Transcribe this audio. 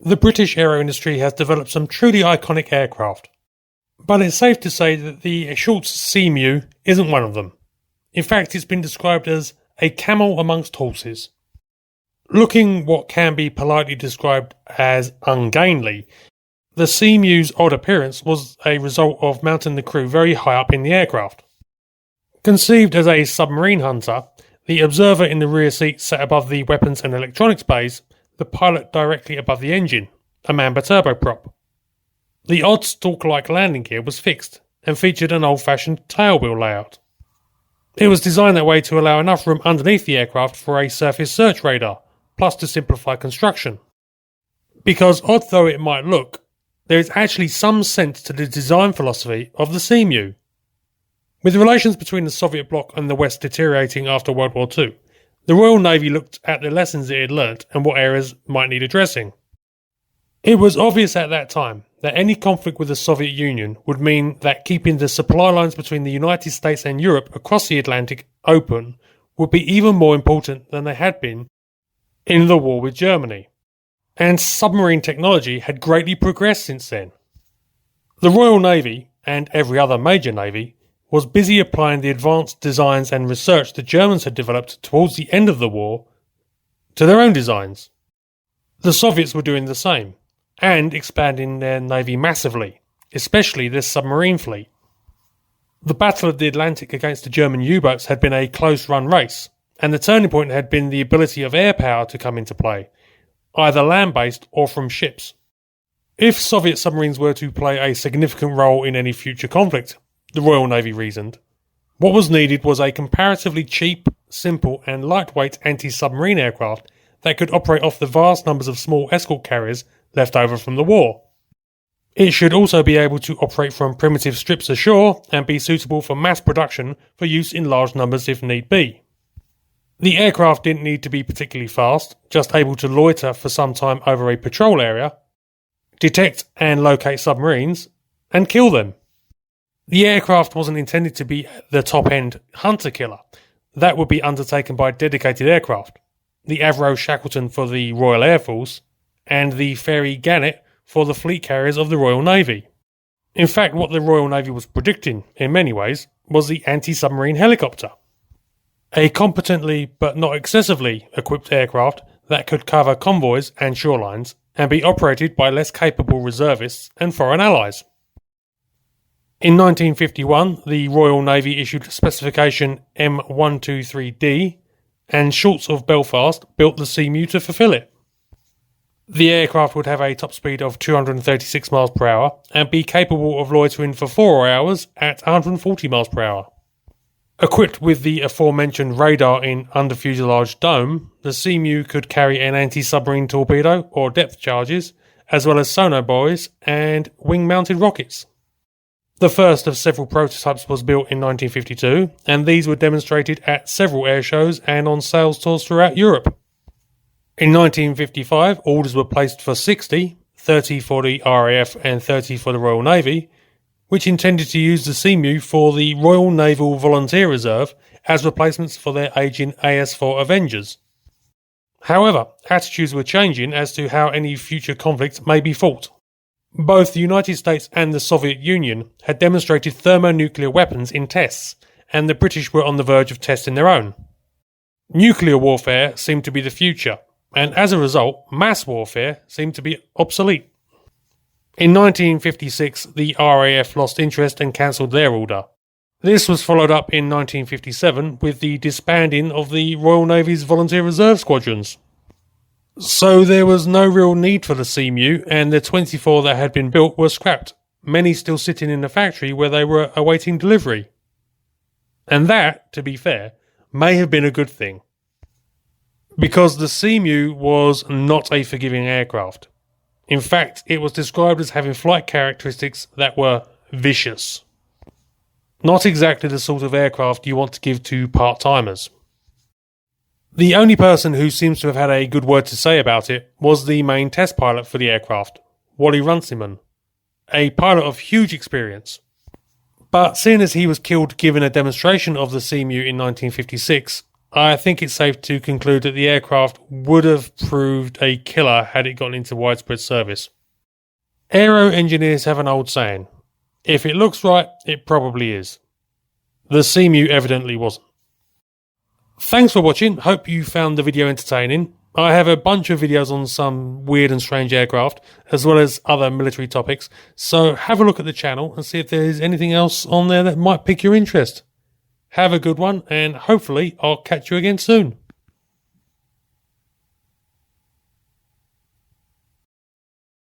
The British aero industry has developed some truly iconic aircraft, but it's safe to say that the Schultz Seamew isn't one of them. In fact, it's been described as a camel amongst horses. Looking what can be politely described as ungainly, the Seamew's odd appearance was a result of mounting the crew very high up in the aircraft. Conceived as a submarine hunter, the observer in the rear seat sat above the weapons and electronics bays, the pilot directly above the engine, a Mamba turboprop. The odd stalk-like landing gear was fixed and featured an old-fashioned tailwheel layout. It was designed that way to allow enough room underneath the aircraft for a surface search radar, plus to simplify construction. Because odd though it might look, there is actually some sense to the design philosophy of the Seamew. With relations between the Soviet bloc and the West deteriorating after World War II, the Royal Navy looked at the lessons it had learnt and what areas might need addressing. It was obvious at that time that any conflict with the Soviet Union would mean that keeping the supply lines between the United States and Europe across the Atlantic open would be even more important than they had been in the war with Germany. And submarine technology had greatly progressed since then. The Royal Navy, and every other major navy, was busy applying the advanced designs and research the Germans had developed towards the end of the war to their own designs. The Soviets were doing the same, and expanding their navy massively, especially their submarine fleet. The Battle of the Atlantic against the German U-boats had been a close-run race, and the turning point had been the ability of air power to come into play, either land-based or from ships. If Soviet submarines were to play a significant role in any future conflict, the Royal Navy reasoned, what was needed was a comparatively cheap, simple and lightweight anti-submarine aircraft that could operate off the vast numbers of small escort carriers left over from the war. It should also be able to operate from primitive strips ashore and be suitable for mass production for use in large numbers if need be. The aircraft didn't need to be particularly fast, just able to loiter for some time over a patrol area, detect and locate submarines, and kill them. The aircraft wasn't intended to be the top-end hunter-killer. That would be undertaken by dedicated aircraft, the Avro Shackleton for the Royal Air Force, and the Fairey Gannet for the fleet carriers of the Royal Navy. In fact, what the Royal Navy was predicting, in many ways, was the anti-submarine helicopter. A competently but not excessively equipped aircraft that could cover convoys and shorelines and be operated by less capable reservists and foreign allies. In 1951, the Royal Navy issued specification M123D, and Schultz of Belfast built the Seamew to fulfill it. The aircraft would have a top speed of 236 miles per hour and be capable of loitering for 4 hours at 140 miles per hour. Equipped with the aforementioned radar in under-fuselage dome, the Seamew could carry an anti-submarine torpedo or depth charges, as well as sonar buoys and wing-mounted rockets. The first of several prototypes was built in 1952, and these were demonstrated at several air shows and on sales tours throughout Europe. In 1955, orders were placed for 60, 30 for the RAF and 30 for the Royal Navy, which intended to use the Seamew for the Royal Naval Volunteer Reserve as replacements for their aging AS-4 Avengers. However, attitudes were changing as to how any future conflict may be fought. Both the United States and the Soviet Union had demonstrated thermonuclear weapons in tests, and the British were on the verge of testing their own. Nuclear warfare seemed to be the future, and as a result, mass warfare seemed to be obsolete. In 1956, the RAF lost interest and cancelled their order. This was followed up in 1957 with the disbanding of the Royal Navy's Volunteer Reserve Squadrons. So there was no real need for the Seamew, and the 24 that had been built were scrapped, many still sitting in the factory where they were awaiting delivery. And that, to be fair, may have been a good thing. Because the Seamew was not a forgiving aircraft. In fact, it was described as having flight characteristics that were vicious. Not exactly the sort of aircraft you want to give to part-timers. The only person who seems to have had a good word to say about it was the main test pilot for the aircraft, Wally Runciman, a pilot of huge experience. But seeing as he was killed giving a demonstration of the Seamew in 1956, I think it's safe to conclude that the aircraft would have proved a killer had it gone into widespread service. Aero engineers have an old saying, if it looks right, it probably is. The Seamew evidently wasn't. Thanks for watching, hope you found the video entertaining. I have a bunch of videos on some weird and strange aircraft, as well as other military topics, so have a look at the channel and see if there's anything else on there that might pique your interest. Have a good one, and hopefully I'll catch you again soon.